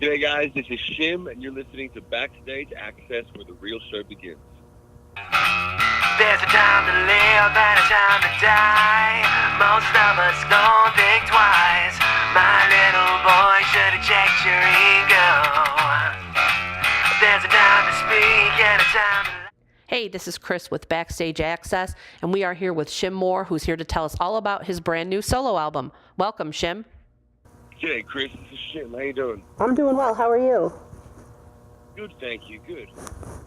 G'day guys, this is Shim and you're listening to Backstage Access where the real show begins. There's a time to live and a time to die. Most of us don't think twice. My little boy should have checked your ego. There's a time to speak and a time to... Hey, this is Chris with Backstage Access, and we are here with Shim Moore, who's here to tell us all about his brand new solo album. Welcome, Shim. G'day Chris, this is Shim. How you doing? I'm doing well. How are you? Good, thank you. Good.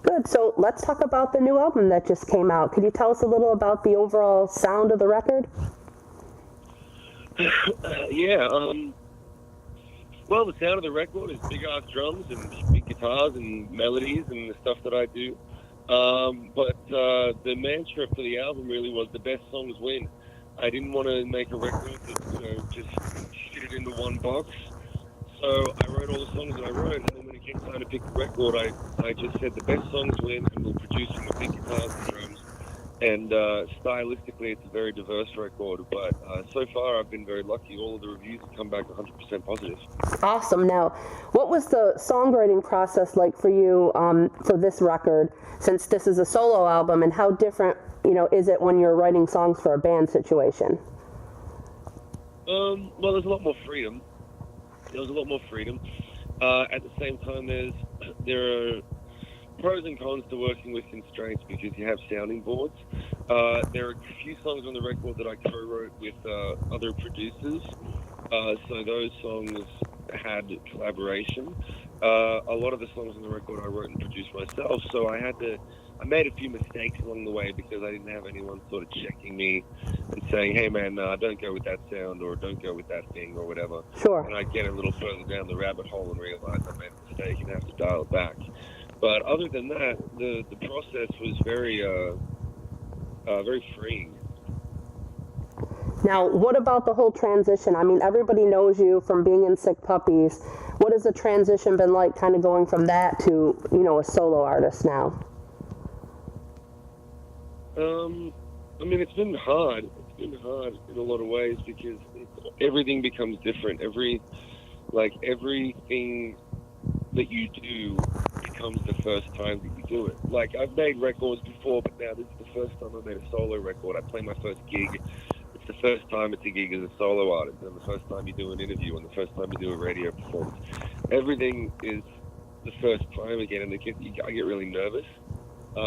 Good. So let's talk about the new album that just came out. Could you tell us a little about the overall sound of the record? Well, the sound of the record is big-ass drums and big guitars and melodies and the stuff that I do. But the mantra for the album really was the best songs win. I didn't want to make a record that, just fit it into one box. So I wrote all the songs that I wrote, and then when it came time to pick the record, I just said the best songs win, and we'll produce them with big guitars and drums. And stylistically, it's a very diverse record, but so far I've been very lucky. All of the reviews have come back 100% positive. Awesome. Now, what was the songwriting process like for you for this record, since this is a solo album, and how different, is it when you're writing songs for a band situation? Well, there's a lot more freedom. At the same time, there are pros and cons to working with constraints because you have sounding boards. There are a few songs on the record that I co-wrote with other producers, so those songs had collaboration. A lot of the songs on the record I wrote and produced myself, so I made a few mistakes along the way because I didn't have anyone sort of checking me and saying, hey man, don't go with that sound or don't go with that thing or whatever. Sure. And I'd get a little further down the rabbit hole and realize I made a mistake and have to dial it back. But other than that, the process was very freeing. Now, what about the whole transition? I mean, everybody knows you from being in Sick Puppies. What has the transition been like, kind of going from that to, a solo artist now? It's been hard. It's been hard in a lot of ways because everything becomes different. Everything that you do becomes the first time that you do it. Like, I've made records before, but now this is the first time I made a solo record. I play my first gig. It's the first time it's a gig as a solo artist, and the first time you do an interview, and the first time you do a radio performance. Everything is the first time again, and I get really nervous.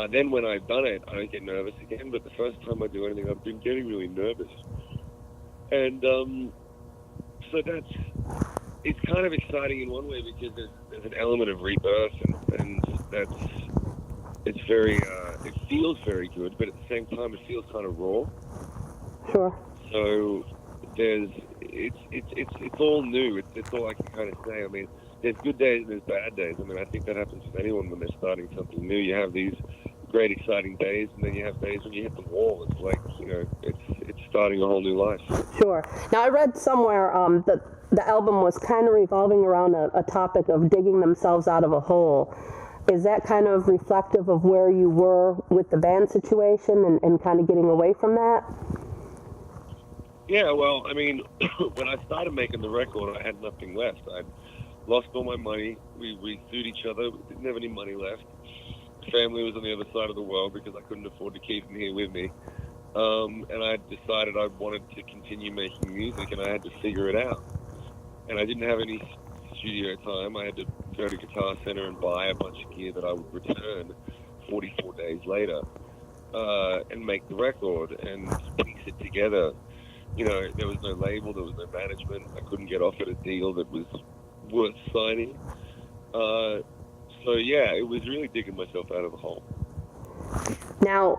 Then when I've done it, I don't get nervous again, but the first time I do anything, I've been getting really nervous. And so it's kind of exciting in one way because there's an element of rebirth, and it feels very good, but at the same time, it feels kind of raw. Sure. So it's all new. It's all I can kind of say. I mean, there's good days and there's bad days. I mean, I think that happens with anyone when they're starting something new. You have these great, exciting days, and then you have days when you hit the wall. It's like, it's starting a whole new life. Sure. Now, I read somewhere that the album was kind of revolving around a topic of digging themselves out of a hole. Is that kind of reflective of where you were with the band situation and kind of getting away from that? Yeah, well, I mean, when I started making the record, I had nothing left. I'd lost all my money. We sued each other. We didn't have any money left. Family was on the other side of the world because I couldn't afford to keep them here with me. And I decided I wanted to continue making music, and I had to figure it out. And I didn't have any studio time. I had to go to Guitar Center and buy a bunch of gear that I would return 44 days later and make the record and piece it together. There was no label, there was no management. I couldn't get offered a deal that was worth signing. So yeah, it was really digging myself out of the hole. Now,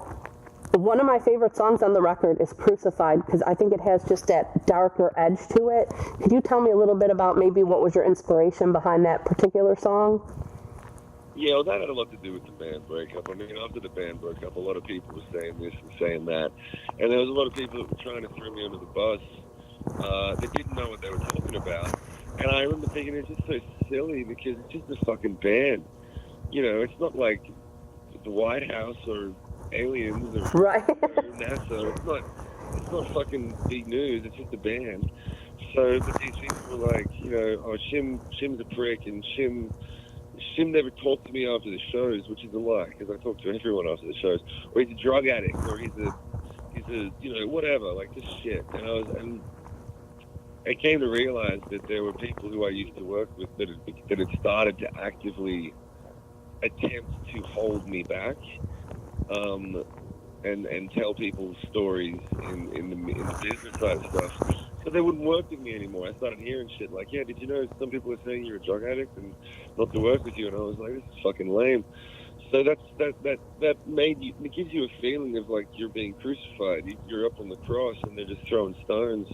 one of my favorite songs on the record is Crucified, because I think it has just that darker edge to it. Could you tell me a little bit about maybe what was your inspiration behind that particular song? Yeah, well, that had a lot to do with the band breakup. I mean, after the band broke up, a lot of people were saying this and saying that. And there was a lot of people that were trying to throw me under the bus that didn't know what they were talking about. And I remember thinking, it's just so silly because it's just a fucking band. It's not like the White House or aliens or right. NASA. It's not fucking big news. It's just a band. So, but these people were like, you know, oh, Shim's a prick, and Shim never talked to me after the shows, which is a lie, because I talk to everyone after the shows. Or he's a drug addict, or he's a, you know, whatever, like this shit. And I came to realize that there were people who I used to work with that had started to actively attempt to hold me back, and tell people stories in the business side of stuff. So they wouldn't work with me anymore. I started hearing shit like, yeah, did you know some people are saying you're a drug addict and not to work with you? And I was like, this is fucking lame. So that made you, it gives you a feeling of like you're being crucified. You're up on the cross and they're just throwing stones.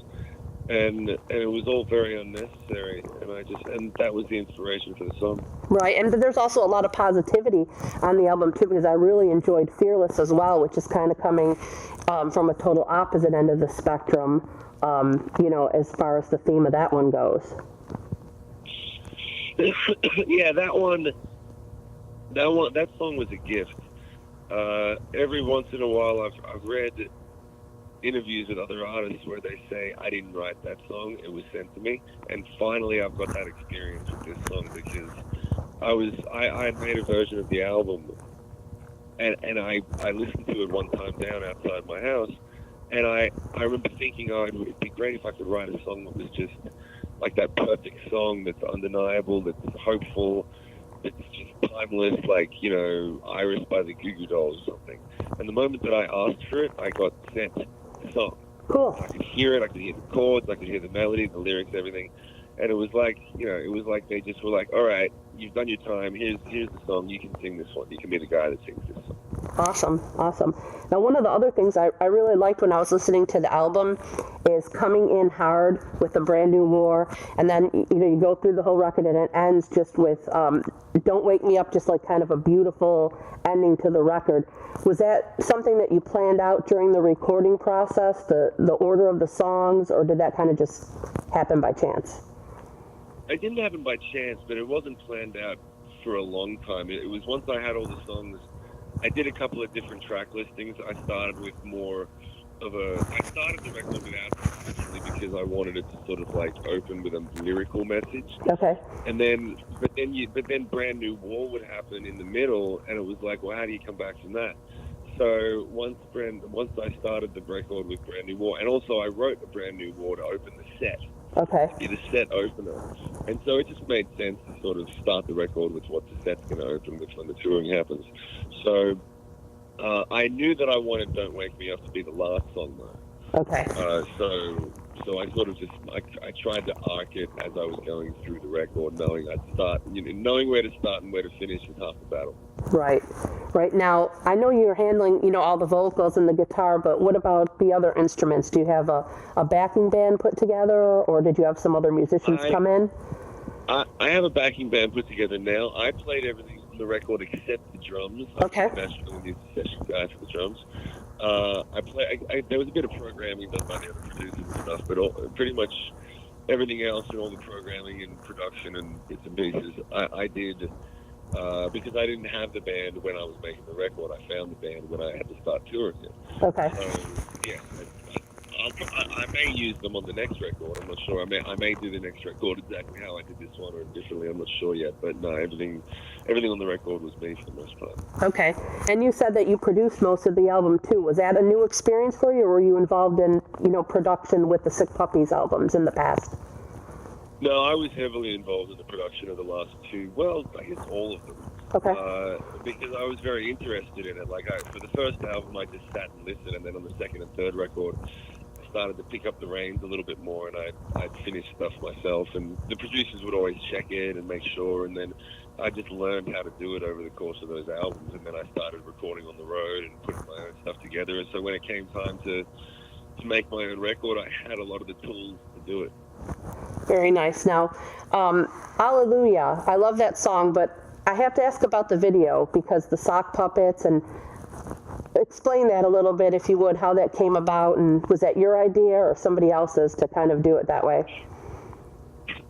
And it was all very unnecessary, and that was the inspiration for the song. Right, and there's also a lot of positivity on the album too, because I really enjoyed Fearless as well, which is kind of coming from a total opposite end of the spectrum, you know, as far as the theme of that one goes. Yeah, that song was a gift. Every once in a while, I've read interviews with other artists where they say, I didn't write that song, it was sent to me. And finally I've got that experience with this song, because I had made a version of the album, and I listened to it one time down outside my house, and I remember thinking, oh, it would be great if I could write a song that was just like that perfect song that's undeniable, that's hopeful, that's just timeless, like, you know, Iris by the Goo Goo Dolls or something. And the moment that I asked for it, I got sent the song. Cool. I could hear it, I could hear the chords, I could hear the melody, the lyrics, everything. And it was like, you know, it was like they just were like, all right, you've done your time, here's the song, you can sing this one, you can be the guy that sings this song. Awesome. Now, one of the other things I really liked when I was listening to the album is coming in hard with a Brand New War, and then, you know, you go through the whole record and it ends just with Don't Wake Me Up, just like kind of a beautiful ending to the record. Was that something that you planned out during the recording process, the order of the songs, or did that kind of just happen by chance? It didn't happen by chance, but it wasn't planned out for a long time. It was once I had all the songs, I did a couple of different track listings. I started with more of I started the record without originally because I wanted it to sort of like open with a lyrical message. Okay. But then Brand New War would happen in the middle, and it was like, well, how do you come back from that? So once I started the record with Brand New War, and also I wrote a Brand New War to open the set. Okay. Be the set opener. And so it just made sense to sort of start the record with what the set's going to open with when the touring happens. So I knew that I wanted Don't Wake Me Up to be the last song, though. Okay. So I sort of just, I tried to arc it as I was going through the record, knowing I'd start, you know, knowing where to start and where to finish is half the battle. Right. Now, I know you're handling, you know, all the vocals and the guitar, but what about the other instruments? Do you have a backing band put together, or did you have some other musicians come in? I have a backing band put together now. I played everything on the record except the drums. Okay. I'm the national music session guy for the drums. There was a bit of programming done by the other producers and stuff, but pretty much everything else and all the programming and production and bits and pieces I did. Because I didn't have the band when I was making the record. I found the band when I had to start touring it. Okay. So, yeah, I may use them on the next record. I'm not sure. I may do the next record exactly how I did this one or differently. I'm not sure yet. But no, everything on the record was me for the most part. Okay. And you said that you produced most of the album too. Was that a new experience for you, or were you involved in, you know, production with the Sick Puppies albums in the past? No, I was heavily involved in the production of the last two. Well, I guess all of them. Okay. Because I was very interested in it. Like, for the first album, I just sat and listened, and then on the second and third record, I started to pick up the reins a little bit more, and I'd finish stuff myself. And the producers would always check in and make sure, and then I just learned how to do it over the course of those albums. And then I started recording on the road and putting my own stuff together. And so when it came time to make my own record, I had a lot of the tools to do it. Very nice. Now, Hallelujah. I love that song, but I have to ask about the video, because the sock puppets, and explain that a little bit, if you would, how that came about, and was that your idea or somebody else's to kind of do it that way?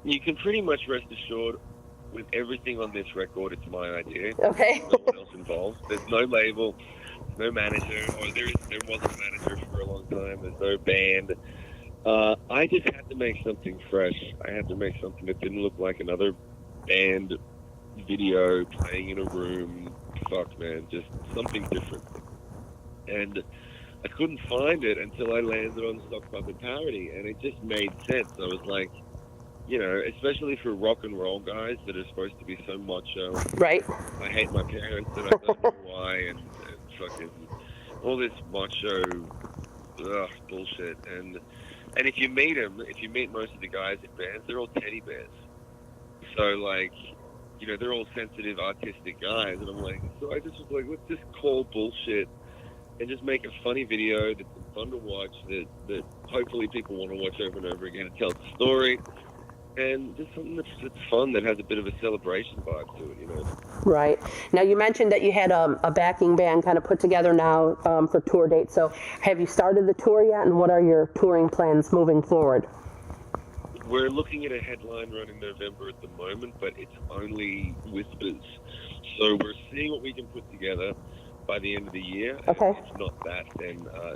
You can pretty much rest assured with everything on this record, it's my idea. Okay. There's no one else involved. There's no label, no manager, or there wasn't a manager for a long time. There's no band. I just had to make something fresh. I had to make something that didn't look like another band video playing in a room. Fuck, man, just something different. And I couldn't find it until I landed on Sock Puppet Parody, and it just made sense. I was like, you know, especially for rock and roll guys that are supposed to be so macho. Right. I hate my parents, and I don't know why, and fucking all this macho bullshit. And if you meet them, if you meet most of the guys in bands, they're all teddy bears. So, like, you know, they're all sensitive, artistic guys. And I'm like, so I just was like, let's just call bullshit and just make a funny video that's fun to watch, that hopefully people want to watch over and over again. It tells a story. And just something that's fun, that has a bit of a celebration vibe to it, you know. Right. Now, you mentioned that you had a backing band kind of put together now for tour dates. So have you started the tour yet, and what are your touring plans moving forward? We're looking at a headline run in November at the moment, but it's only whispers. So we're seeing what we can put together by the end of the year. Okay. If it's not that,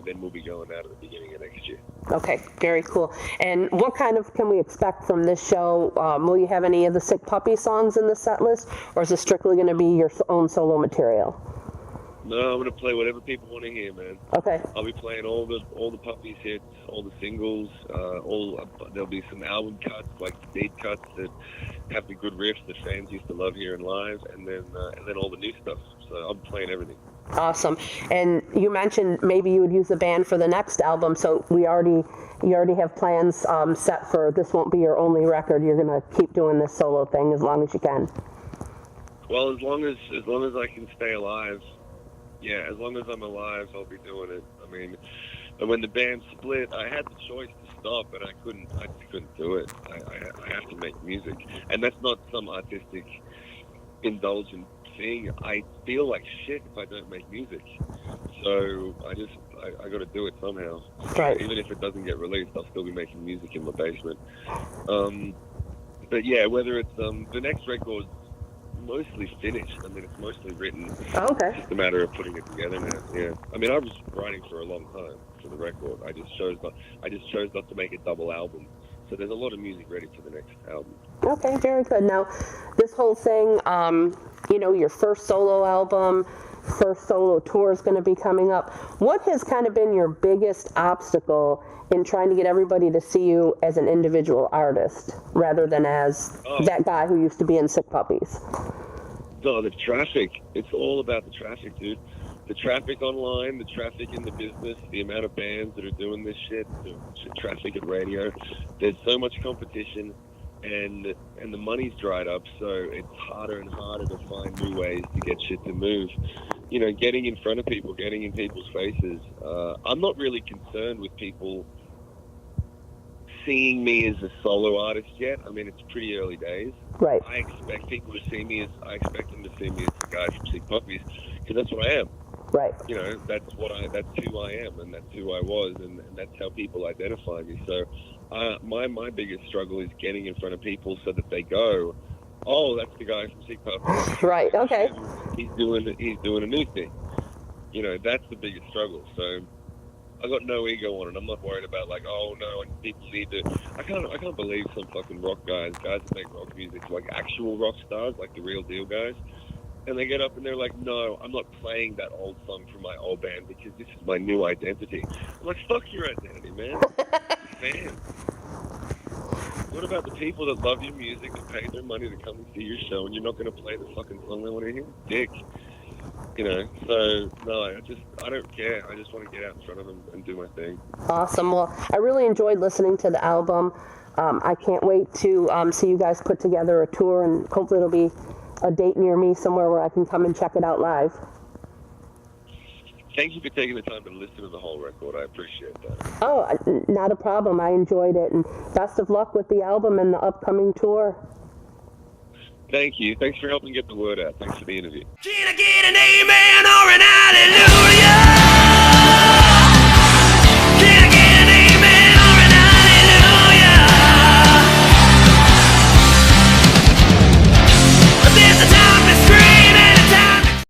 then we'll be going out at the beginning of next year. Okay, very cool. And what kind of can we expect from this show? Will you have any of the Sick Puppy songs in the set list, or is it strictly going to be your own solo material? No, I'm going to play whatever people want to hear, man. Okay. I'll be playing all the Puppies hits, all the singles. There'll be some album cuts, like speed cuts that have the good riffs that fans used to love hearing live, and then all the new stuff. So I'm playing everything. Awesome. And you mentioned maybe you would use the band for the next album. So you already have plans set for this won't be your only record. You're going to keep doing this solo thing as long as you can. Well, as long as I can stay alive. Yeah, as long as I'm alive, I'll be doing it. I mean, when the band split, I had the choice to stop, but I couldn't do it. I have to make music. And that's not some artistic, indulgent thing. I feel like shit if I don't make music. So I got to do it somehow. Right. Even if it doesn't get released, I'll still be making music in my basement. But yeah, whether it's the next record's mostly finished. I mean, it's mostly written. Oh, okay. It's just a matter of putting it together now. Yeah. I mean, I was writing for a long time for the record. I just chose not to make a double album. So there's a lot of music ready for the next album. Okay, very good. Now, this whole thing, you know, your first solo album, first solo tour is going to be coming up. What has kind of been your biggest obstacle in trying to get everybody to see you as an individual artist rather than as that guy who used to be in Sick Puppies? No, the traffic. It's all about the traffic, dude. The traffic online, the traffic in the business, the amount of bands that are doing this shit, the traffic at radio. There's so much competition, and the money's dried up, so it's harder and harder to find new ways to get shit to move. You know, getting in front of people, getting in people's faces. I'm not really concerned with people seeing me as a solo artist yet. I mean, it's pretty early days. Right. I expect people to see me as the guy from Sick Puppies, because that's what I am. Right. You know, that's who I am, and that's who I was, and that's how people identify me. So, my biggest struggle is getting in front of people so that they go, "Oh, that's the guy from Sick Puppies." Right. Okay. He's doing a new thing. You know, that's the biggest struggle. So, I got no ego on it. I'm not worried about like, oh no, and people need to. I can't believe some fucking rock guys that make rock music, like actual rock stars, like the real deal guys. And they get up and they're like, no, I'm not playing that old song from my old band because this is my new identity. I'm like, fuck your identity, man. Fan. What about the people that love your music, that pay their money to come and see your show, and you're not going to play the fucking song they want to hear? Dick. You know, so, no, I don't care. I just want to get out in front of them and do my thing. Awesome. Well, I really enjoyed listening to the album. I can't wait to see you guys put together a tour, and hopefully it'll be a date near me somewhere where I can come and check it out live. Thank you for taking the time to listen to the whole record. I appreciate that. Oh, not a problem. I enjoyed it, and best of luck with the album and the upcoming tour. Thank you. Thanks for helping get the word out. Thanks for the interview. Can I get an amen or an hallelujah?